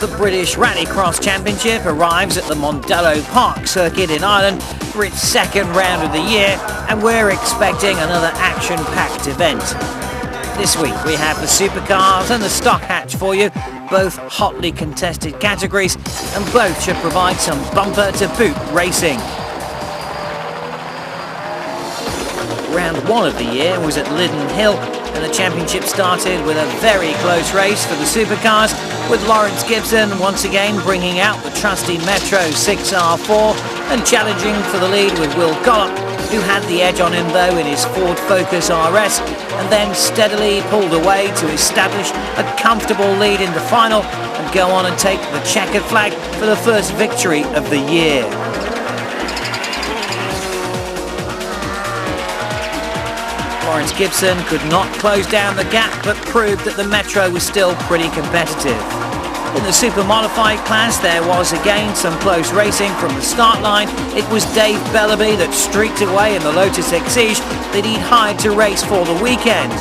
The British Rallycross Championship arrives at the Mondello Park circuit in Ireland for its second round of the year, and we're expecting another action-packed event. This week we have the Supercars and the Stock Hatch for you, both hotly contested categories, and both should provide some bumper-to-boot racing. Round one of the year was at Liddon Hill, and the championship started with a very close race for the Supercars, with Lawrence Gibson once again bringing out the trusty Metro 6R4 and challenging for the lead with Will Gollop, who had the edge on him though in his Ford Focus RS, and then steadily pulled away to establish a comfortable lead in the final and go on and take the checkered flag for the first victory of the year. Lawrence Gibson could not close down the gap, but proved that the Metro was still pretty competitive. In the super modified class, there was again some close racing from the start line. It was Dave Bellaby that streaked away in the Lotus Exige that he'd hired to race for the weekend.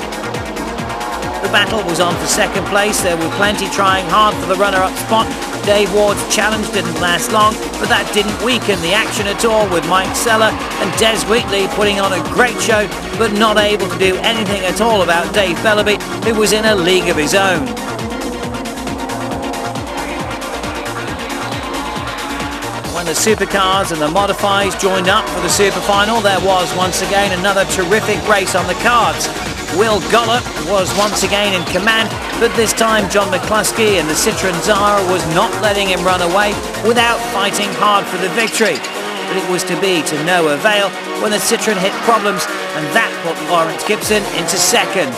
The battle was on for second place. There were plenty trying hard for the runner-up spot. Dave Ward's challenge didn't last long, but that didn't weaken the action at all, with Mike Seller and Des Wheatley putting on a great show, but not able to do anything at all about Dave Bellaby, who was in a league of his own. When the Supercars and the Modifies joined up for the Super Final, there was once again another terrific race on the cards. Will Gollop was once again in command, but this time John McCluskey and the Citroën Zara was not letting him run away without fighting hard for the victory. But it was to be to no avail when the Citroën hit problems, and that put Lawrence Gibson into second.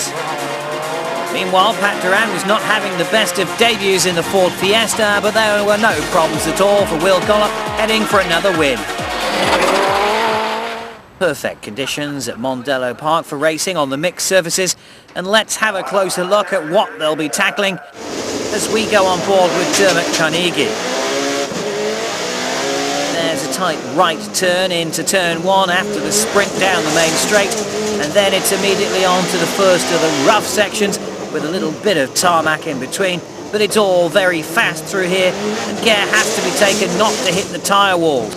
Meanwhile, Pat Duran was not having the best of debuts in the Ford Fiesta, but there were no problems at all for Will Gollop, heading for another win. Perfect conditions at Mondello Park for racing on the mixed surfaces, and let's have a closer look at what they'll be tackling as we go on board with Dermot Carnegie. There's a tight right turn into turn one after the sprint down the main straight, and then it's immediately on to the first of the rough sections with a little bit of tarmac in between, but it's all very fast through here and care has to be taken not to hit the tyre walls.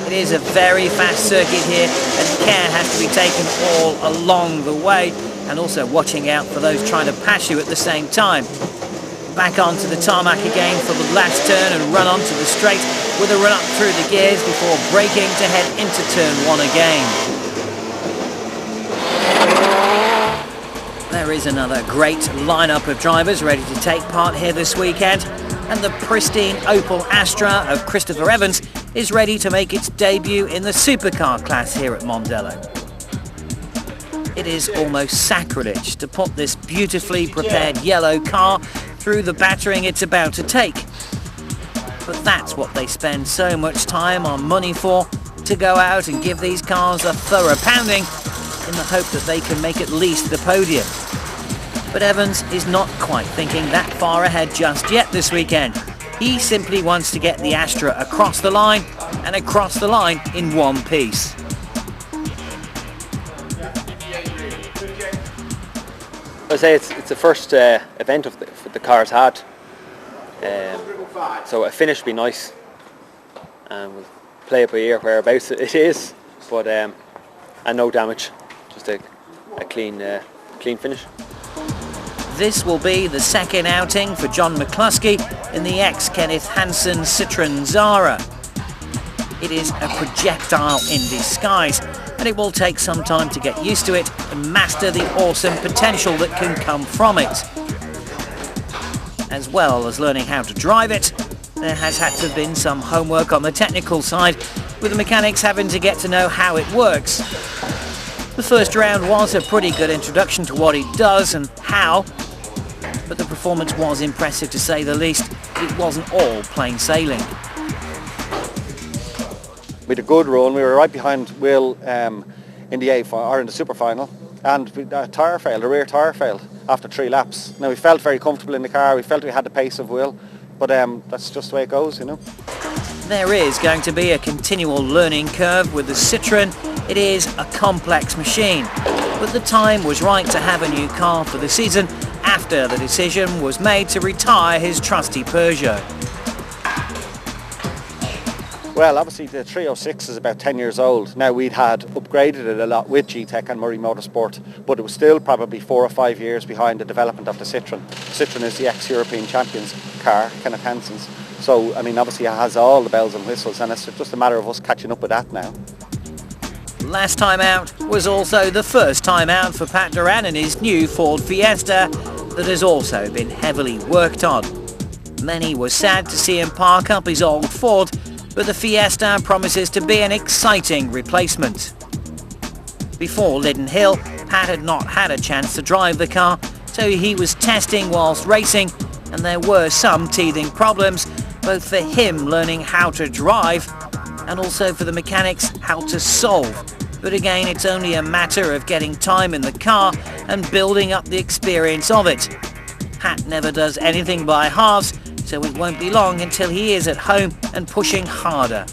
It is a very fast circuit here, and care has to be taken all along the way, and also watching out for those trying to pass you at the same time. Back onto the tarmac again for the last turn and run onto the straight with a run up through the gears before braking to head into turn one again. There is another great lineup of drivers ready to take part here this weekend, and the pristine Opel Astra of Christopher Evans is ready to make its debut in the supercar class here at Mondello. It is almost sacrilege to put this beautifully prepared yellow car through the battering it's about to take. But that's what they spend so much time on money for, to go out and give these cars a thorough pounding in the hope that they can make at least the podium. But Evans is not quite thinking that far ahead just yet this weekend. He simply wants to get the Astra across the line, and across the line in one piece. I'd say it's the first event of the cars had, so a finish would be nice, and we'll play it by ear whereabouts it is, but and no damage, just a clean finish. This will be the second outing for John McCluskey in the ex-Kenneth Hansen Citroën Zara. It is a projectile in disguise, and it will take some time to get used to it and master the awesome potential that can come from it. As well as learning how to drive it, there has had to have been some homework on the technical side, with the mechanics having to get to know how it works. The first round was a pretty good introduction to what it does and how, but the performance was impressive to say the least. It wasn't all plain sailing. We had a good run. We were right behind Will in the or in the super final, and a rear tyre failed after 3 laps. Now we felt very comfortable in the car. We felt we had the pace of Will, but that's just the way it goes, you know. There is going to be a continual learning curve with the Citroën. It is a complex machine. but the time was right to have a new car for the season after the decision was made to retire his trusty Peugeot. Well, obviously the 306 is about 10 years old. Now, we'd had upgraded it a lot with G-Tech and Murray Motorsport, but it was still probably 4 or 5 years behind the development of the Citroën. Citroën is the ex-European champions car, Kenneth Hansen's. So, I mean, obviously it has all the bells and whistles, and it's just a matter of us catching up with that now. Last time out was also the first time out for Pat Duran in his new Ford Fiesta that has also been heavily worked on. Many were sad to see him park up his old Ford, but the Fiesta promises to be an exciting replacement. Before Liddon Hill, Pat had not had a chance to drive the car, so he was testing whilst racing, and there were some teething problems, both for him learning how to drive and also for the mechanics how to solve. But again, it's only a matter of getting time in the car and building up the experience of it. Pat never does anything by halves, so it won't be long until he is at home and pushing harder.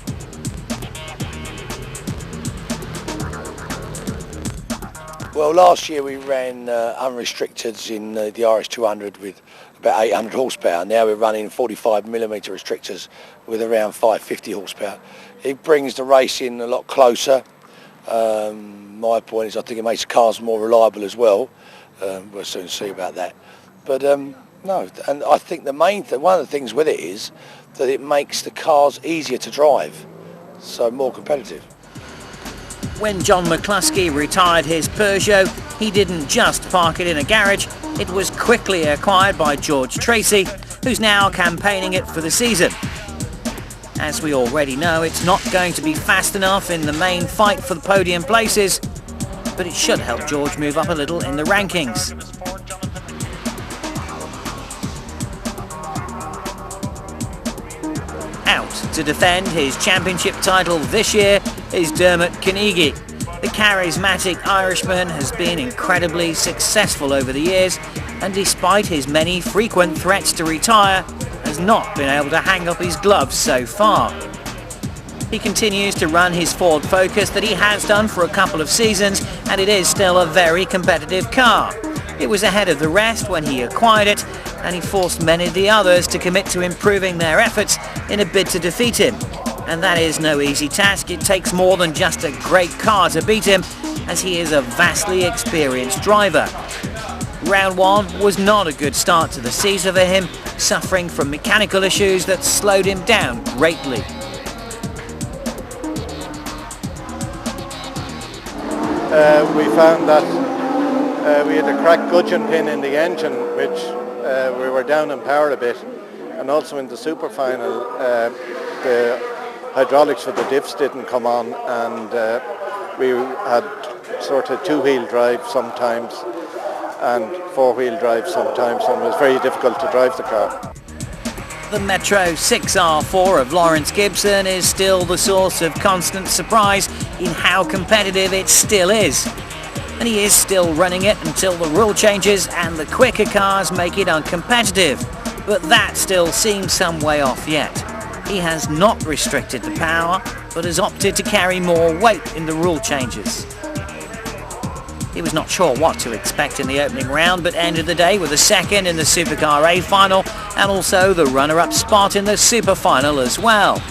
Well, last year we ran unrestricted in the Rd2 with about 800 horsepower. Now we're running 45mm restrictors with around 550 horsepower. It brings the racing a lot closer. My point is I think it makes the cars more reliable as well. We'll soon see about that. But no, and I think the main one of the things with it is that it makes the cars easier to drive, so more competitive. When John McCluskey retired his Peugeot, he didn't just park it in a garage, it was quickly acquired by George Tracy, who's now campaigning it for the season. As we already know, it's not going to be fast enough in the main fight for the podium places, but it should help George move up a little in the rankings. Out to defend his championship title this year is Dermot Carnegie. The charismatic Irishman has been incredibly successful over the years, and despite his many frequent threats to retire, has not been able to hang up his gloves so far. He continues to run his Ford Focus that he has done for a couple of seasons, and it is still a very competitive car. It was ahead of the rest when he acquired it, and he forced many of the others to commit to improving their efforts in a bid to defeat him. And that is no easy task. It takes more than just a great car to beat him, as he is a vastly experienced driver. Round 1 was not a good start to the season for him, suffering from mechanical issues that slowed him down greatly. We found that we had a cracked gudgeon pin in the engine, which we were down in power a bit, and also in the super final the hydraulics for the diffs didn't come on, and we had sort of two-wheel drive sometimes and four-wheel drive sometimes, and it was very difficult to drive the car. The Metro 6R4 of Lawrence Gibson is still the source of constant surprise in how competitive it still is. And he is still running it until the rule changes and the quicker cars make it uncompetitive. But that still seems some way off yet. He has not restricted the power, but has opted to carry more weight in the rule changes. He was not sure what to expect in the opening round, but ended the day with a second in the Supercar A final and also the runner-up spot in the Super Final as well.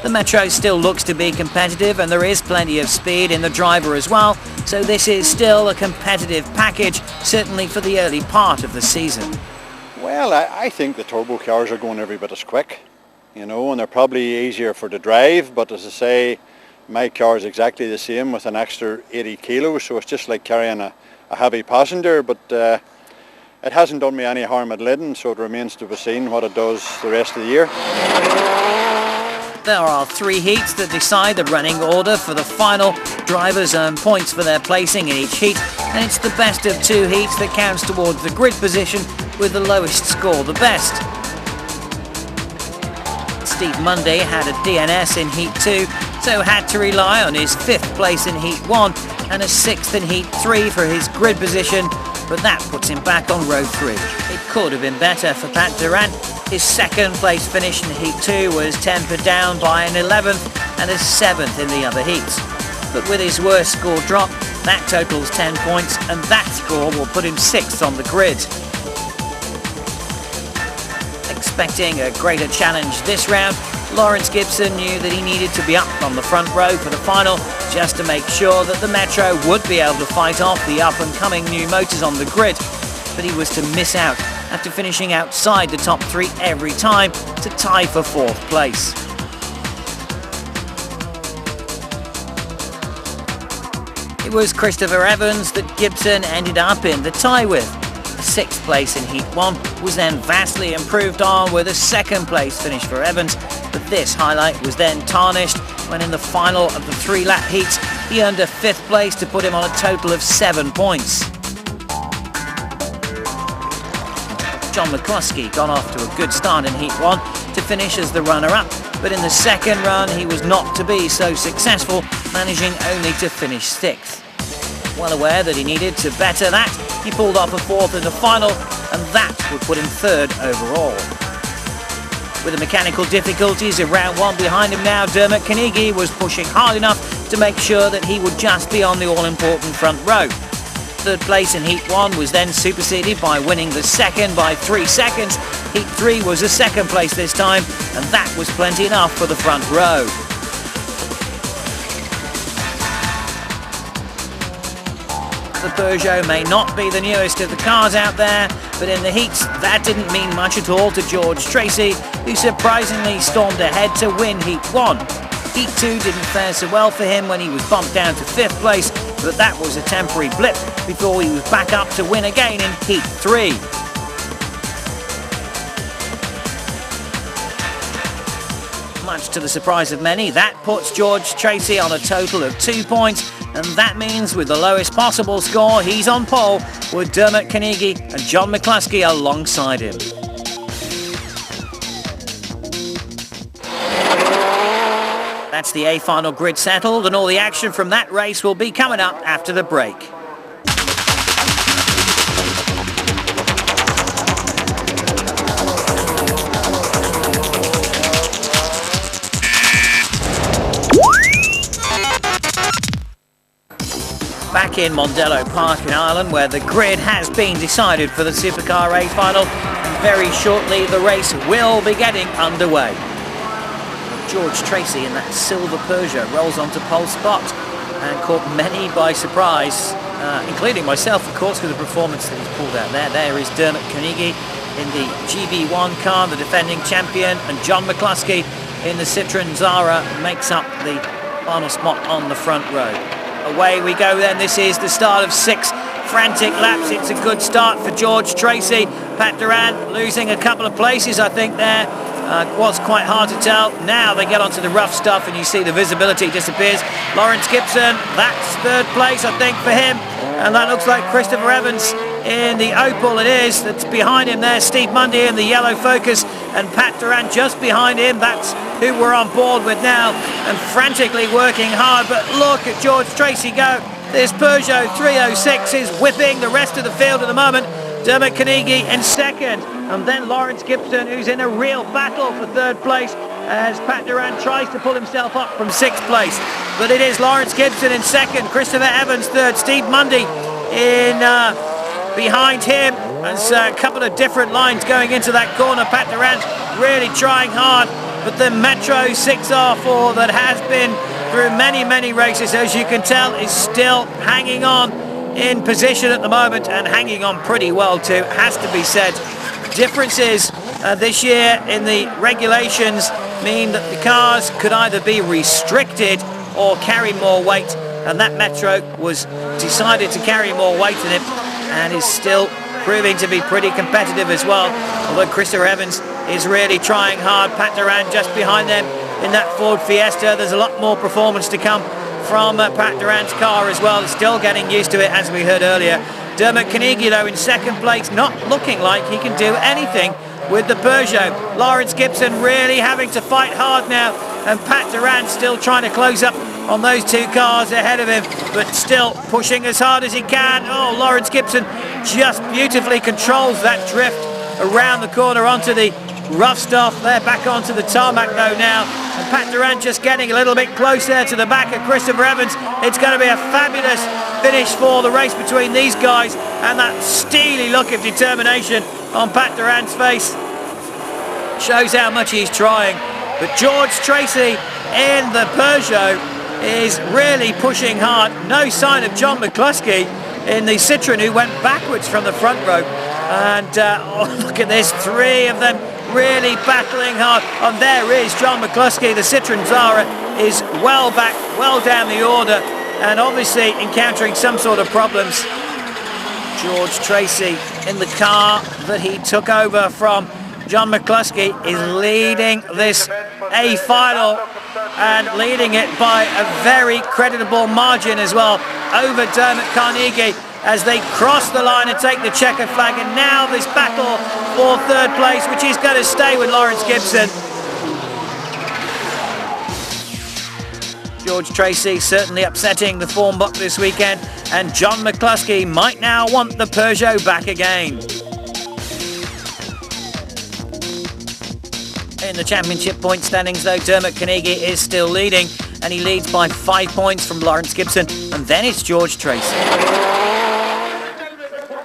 The Metro still looks to be competitive, and there is plenty of speed in the driver as well, so this is still a competitive package, certainly for the early part of the season. Well, I think the turbo cars are going every bit as quick, you know, and they're probably easier for the drive, but as I say, my car is exactly the same with an extra 80 kilos, so it's just like carrying a heavy passenger, but it hasn't done me any harm at Liddon, so it remains to be seen what it does the rest of the year. There are 3 heats that decide the running order for the final. Drivers earn points for their placing in each heat, and it's the best of 2 heats that counts towards the grid position, with the lowest score the best. Steve Munday had a DNS in Heat 2, so had to rely on his 5th place in Heat 1 and a 6th in Heat 3 for his grid position, but that puts him back on row 3. It could have been better for Pat Duran. His 2nd place finish in Heat 2 was tempered down by an 11th and a 7th in the other heats. But with his worst score drop, That totals 10 points, and that score will put him 6th on the grid. Expecting a greater challenge this round, Lawrence Gibson knew that he needed to be up on the front row for the final just to make sure that the Metro would be able to fight off the up-and-coming new motors on the grid. But he was to miss out after finishing outside the top 3 every time to tie for 4th place. It was Christopher Evans that Gibson ended up in the tie with. 6th place in Heat 1 was then vastly improved on with a 2nd place finish for Evans, but this highlight was then tarnished when in the final of the 3-lap heats he earned a 5th place to put him on a total of 7 points. John McCluskey got off to a good start in Heat 1 to finish as the runner-up, but in the second run he was not to be so successful, managing only to finish 6th. Well aware that he needed to better that, he pulled off a 4th in the final, and that would put him 3rd overall. With the mechanical difficulties of round 1 behind him now, Dermot Carnegie was pushing hard enough to make sure that he would just be on the all-important front row. 3rd place in Heat 1 was then superseded by winning the 2nd by 3 seconds. Heat 3 was a 2nd place this time, and that was plenty enough for the front row. The Peugeot may not be the newest of the cars out there, but in the heats that didn't mean much at all to George Tracy, who surprisingly stormed ahead to win Heat 1. Heat 2 didn't fare so well for him when he was bumped down to 5th place, but that was a temporary blip before he was back up to win again in Heat 3. Much to the surprise of many, that puts George Tracy on a total of 2 points, and that means with the lowest possible score he's on pole with Dermot Carnegie and John McCluskey alongside him. That's the A final grid settled, and all the action from that race will be coming up after the break. Back in Mondello Park in Ireland, where the grid has been decided for the Supercar A final, and very shortly the race will be getting underway. George Tracy in that silver Peugeot rolls onto pole spot and caught many by surprise, including myself, of course, with the performance that he's pulled out there. There is Dermot Carnegie in the GB1 car, the defending champion, and John McCluskey in the Citroën Zara makes up the final spot on the front row. Away we go then. This is the start of 6 frantic laps. It's a good start for George Tracy. Pat Durant losing a couple of places, I think, there. Was quite hard to tell. Now they get onto the rough stuff and you see the visibility disappears. Lawrence Gibson, that's 3rd place, I think, for him. And that looks like Christopher Evans in the Opel. It is. That's behind him there. Steve Mundy in the yellow Focus, and Pat Durant just behind him. That's who we're on board with now, and frantically working hard. But look at George Tracy go. This Peugeot 306 is whipping the rest of the field at the moment. Dermot Carnegie in 2nd, and then Lawrence Gibson, who's in a real battle for 3rd place as Pat Durant tries to pull himself up from 6th place. But it is Lawrence Gibson in 2nd, Christopher Evans 3rd, Steve Mundy in behind him. There's a couple of different lines going into that corner. Pat Durant really trying hard, but the Metro 6R4 that has been through many races, as you can tell, is still hanging on in position at the moment, and hanging on pretty well too, has to be said. Differences this year in the regulations mean that the cars could either be restricted or carry more weight, and that Metro was decided to carry more weight in it and is still proving to be pretty competitive as well, although Christopher Evans is really trying hard. Pat Durant just behind them in that Ford Fiesta. There's a lot more performance to come from Pat Durant's car as well. Still getting used to it, as we heard earlier. Dermot Carnegie, though, in 2nd place, not looking like he can do anything with the Peugeot. Lawrence Gibson really having to fight hard now, and Pat Durant still trying to close up on those 2 cars ahead of him, but still pushing as hard as he can. Oh, Lawrence Gibson just beautifully controls that drift around the corner onto the rough stuff. They're back onto the tarmac though now, and Pat Durant just getting a little bit closer to the back of Christopher Evans. It's going to be a fabulous finish for the race between these guys, and that steely look of determination on Pat Durant's face shows how much he's trying. But George Tracy in the Peugeot is really pushing hard. No sign of John McCluskey in the Citroen, who went backwards from the front row. And oh, look at this, three of them really battling hard. And there is John McCluskey. The Citroen Zara is well back, well down the order, and obviously encountering some sort of problems. George Tracy in the car that he took over from John McCluskey is leading this A final, and leading it by a very creditable margin as well over Dermot Carnegie as they cross the line and take the checkered flag. And now this battle for third place, which is going to stay with Lawrence Gibson. George Tracy certainly upsetting the form book this weekend, and John McCluskey might now want the Peugeot back again. In the championship point standings though, Dermot Carnegie is still leading, and he leads by 5 points from Lawrence Gibson, and then it's George Tracy.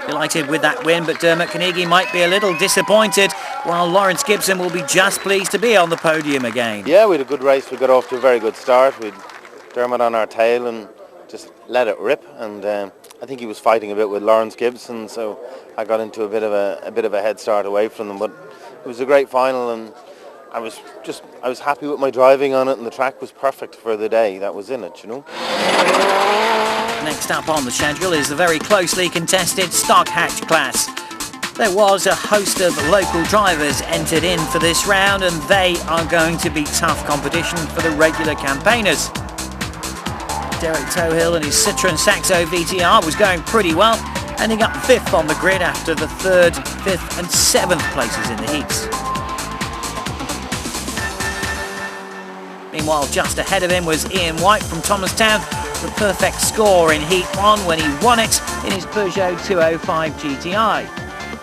Delighted with that win, but Dermot Carnegie might be a little disappointed, while Lawrence Gibson will be just pleased to be on the podium again. Yeah, we had a good race. We got off to a very good start with Dermot on our tail and just let it rip, and I think he was fighting a bit with Lawrence Gibson, so I got into a bit of a head start away from them. But it was a great final, and I was happy with my driving on it, and the track was perfect for the day that was in it, you know. Next up on the schedule is the very closely contested stock hatch class. There was a host of local drivers entered in for this round, and they are going to be tough competition for the regular campaigners. Derek Tohill and his Citroen Saxo VTR was going pretty well, ending up 5th on the grid after the 3rd, 5th and 7th places in the heats. Meanwhile, just ahead of him was Ian White from Thomastown, the perfect score in Heat 1 when he won it in his Peugeot 205 GTI.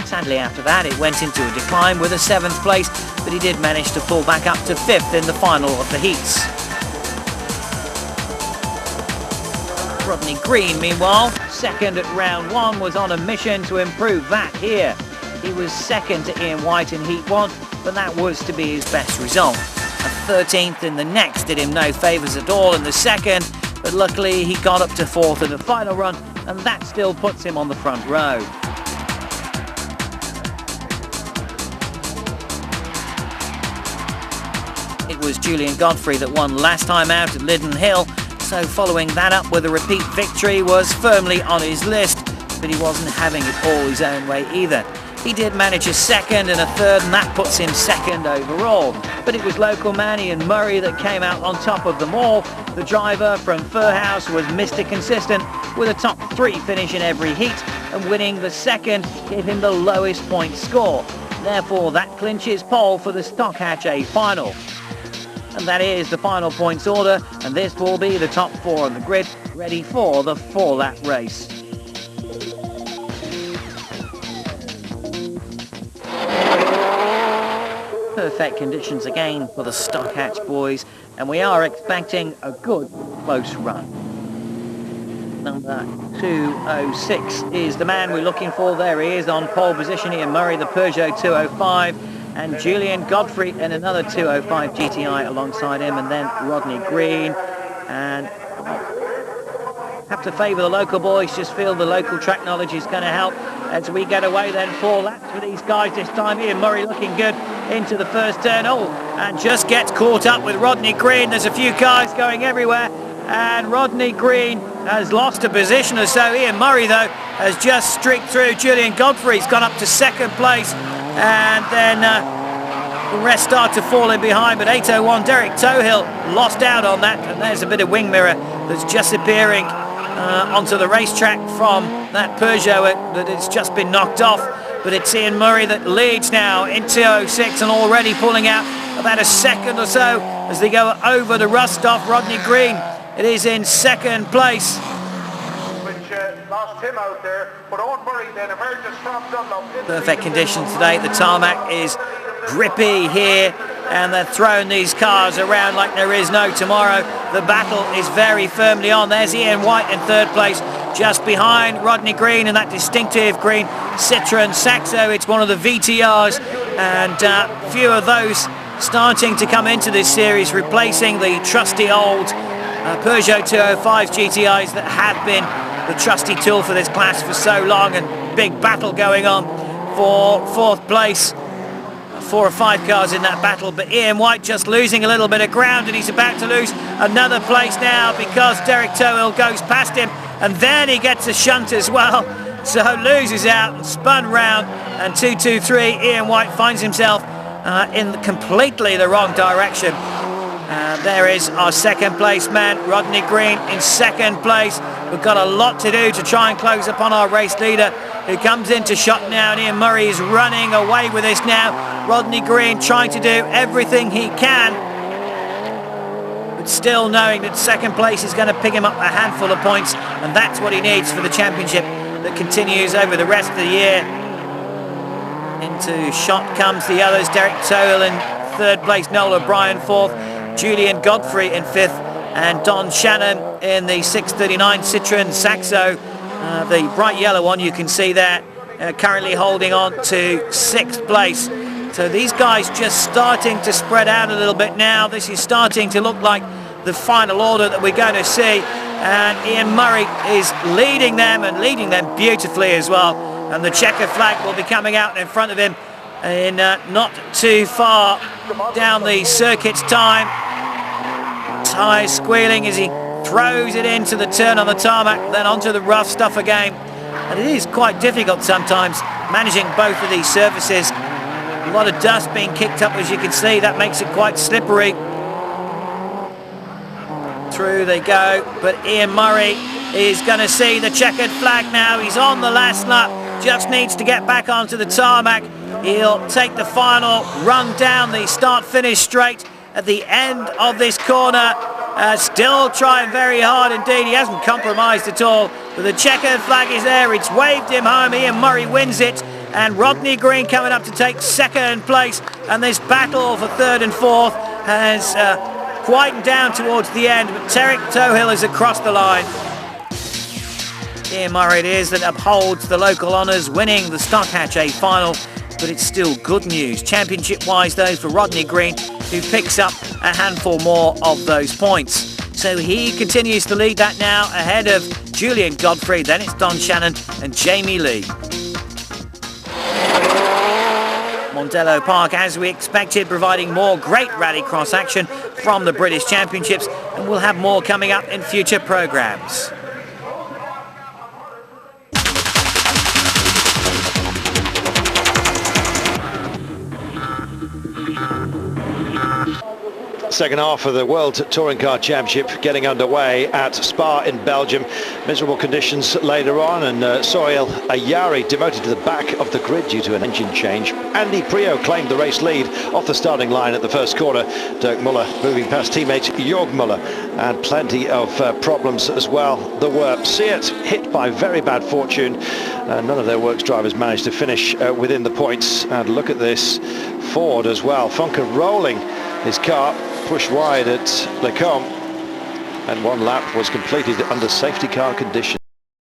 Sadly after that it went into a decline with a 7th place, but he did manage to pull back up to 5th in the final of the heats. Rodney Green, meanwhile, 2nd at round 1, was on a mission to improve that here. He was 2nd to Ian White in Heat 1, but that was to be his best result. A 13th in the next did him no favours at all in the 2nd, but luckily he got up to 4th in the final run, and that still puts him on the front row. It was Julian Godfrey that won last time out at Liddon Hill, so following that up with a repeat victory was firmly on his list, but he wasn't having it all his own way either. He did manage a 2nd and a 3rd, and that puts him 2nd overall. But it was local man Ian Murray that came out on top of them all. The driver from Furhouse was Mr. Consistent with a top 3 finish in every heat, and winning the 2nd gave him the lowest point score. Therefore, that clinches pole for the Stock Hatch A final. And that is the final points order, and this will be the top 4 on the grid, ready for the 4-lap race. Perfect conditions again for the Stock Hatch boys, and we are expecting a good close run. Number 206 is the man we're looking for. There he is on pole position. Ian Murray, the Peugeot 205, and Julian Godfrey in another 205 GTI alongside him, and then Rodney Green. And have to favour the local boys, just feel the local track knowledge is going to help as we get away then 4 laps for these guys this time. Ian Murray looking good into the first turn, and just gets caught up with Rodney Green. There's a few cars going everywhere, and Rodney Green has lost a position or so. Ian Murray though has just streaked through. Julian Godfrey's gone up to 2nd place, and then the rest start to fall in behind, but 801 Derek Tohill lost out on that, and there's a bit of wing mirror that's just appearing onto the racetrack from that Peugeot that it's just been knocked off. But it's Ian Murray that leads now in 206 and already pulling out about a 2nd or so as they go over the rust off Rodney Green. It is in 2nd place. Lost him out there, but Owen Murray then emerges from Dunlop. Perfect conditions today. The tarmac is grippy here, and they're throwing these cars around like there is no tomorrow. The battle is very firmly on. There's Ian White in 3rd place. just behind Rodney Green and that distinctive green Citroen Saxo. It's one of the VTRs, and few of those starting to come into this series, replacing the trusty old Peugeot 205 GTIs that have been the trusty tool for this class for so long, and big battle going on for fourth place. 4 or 5 cars in that battle, but Ian White just losing a little bit of ground, and he's about to lose another place now because Derek Tohill goes past him, and then he gets a shunt as well, so loses out and spun round, and 2-2-3 Ian White finds himself in completely the wrong direction. There is our second place man, Rodney Green, in second place. We've got a lot to do to try and close upon our race leader, who comes into shot now, and Ian Murray is running away with this now. Rodney Green trying to do everything he can, but still knowing that second place is going to pick him up a handful of points, and that's what he needs for the championship that continues over the rest of the year. Into shot comes the others, Derek Tohill in third place, Noel O'Brien fourth, Julian Godfrey in fifth, and Don Shannon in the 639 Citroen Saxo, the bright yellow one you can see there, currently holding on to sixth place. So these guys just starting to spread out a little bit now. This is starting to look like the final order that we're going to see, and Ian Murray is leading them, and leading them beautifully as well, and the checker flag will be coming out in front of him in not too far down the circuit's time. Tyres squealing as he throws it into the turn on the tarmac, then onto the rough stuff again, and it is quite difficult sometimes managing both of these surfaces. A lot of dust being kicked up, as you can see. That makes it quite slippery. Through they go, but Ian Murray is going to see the checkered flag now. He's on the last lap, just needs to get back onto the tarmac. He'll take the final run down the start-finish straight at the end of this corner. Still trying very hard indeed. He hasn't compromised at all, but the checkered flag is there. It's waved him home. Ian Murray wins it, and Rodney Green coming up to take second place, and this battle for third and fourth has quietened down towards the end, but Derek Tohill is across the line. Ian Murray it is that upholds the local honours, winning the Stock Hatch A final, but it's still good news championship wise though for Rodney Green, who picks up a handful more of those points. So he continues to lead that now, ahead of Julian Godfrey, then it's Don Shannon and Jamie Lee. Mondello Park, as we expected, providing more great rallycross action from the British Championships, and we'll have more coming up in future programmes. Second half of the World Touring Car Championship getting underway at Spa in Belgium. Miserable conditions later on, and Sohail Ayari demoted to the back of the grid due to an engine change. Andy Prio claimed the race lead off the starting line at the first corner. Dirk Muller moving past teammate Jörg Muller, and plenty of problems as well. There were Seat hit by very bad fortune. None of their works drivers managed to finish within the points. And look at this, Ford as well. Funke rolling his car, pushed wide at Le Combe, and one lap was completed under safety car conditions.